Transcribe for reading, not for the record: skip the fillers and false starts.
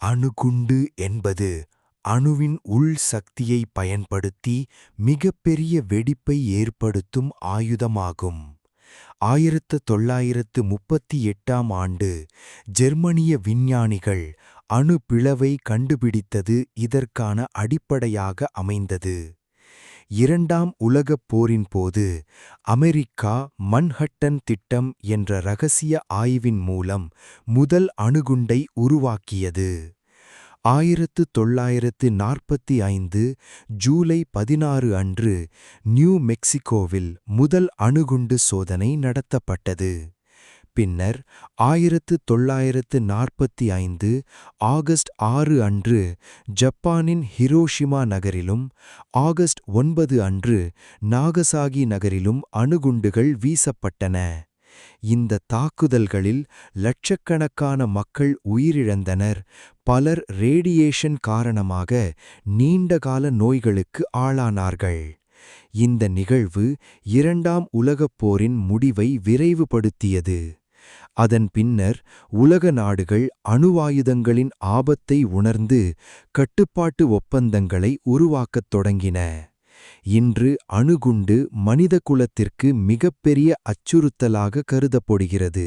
அணுகுண்டு என்பது அணுவின் உள் சக்தியை பயன்படுத்தி மிகப்பெரிய வெடிப்பை ஏற்படுத்தும் ஆயுதமாகும். 1938ஆம் ஆண்டு ஜெர்மனிய விஞ்ஞானிகள் அணு பிளவை கண்டுபிடித்தது இதற்கான அடிப்படையாக அமைந்தது. இரண்டாம் உலகப் போரின் போது அமெரிக்கா மன்ஹட்டன் திட்டம் என்ற இரகசிய ஆய்வின் மூலம் முதல் அணுகுண்டை உருவாக்கியது. 1945 ஜூலை 16 அன்று நியூ மெக்சிகோவில் முதல் அணுகுண்டு சோதனை நடத்தப்பட்டது. பின்னர் 1945 ஆகஸ்ட் 6 அன்று ஜப்பானின் ஹிரோஷிமா நகரிலும் ஆகஸ்ட் 9 அன்று நாகசாகி நகரிலும் அணுகுண்டுகள் வீசப்பட்டன. இந்த தாக்குதல்களில் லட்சக்கணக்கான மக்கள் உயிரிழந்தனர். பலர் ரேடியேஷன் காரணமாக நீண்டகால நோய்களுக்கு ஆளானார்கள். இந்த நிகழ்வு இரண்டாம் உலகப் போரின் முடிவை விரைவுபடுத்தியது. அதன் பின்னர் உலக நாடுகள் அணுவாயுதங்களின் ஆபத்தை உணர்ந்து கட்டுப்பாட்டு ஒப்பந்தங்களை உருவாக்கத் தொடங்கின. இன்று அணுகுண்டு மனிதகுலத்திற்கு மிகப்பெரிய அச்சுறுத்தலாக கருதப்படுகிறது.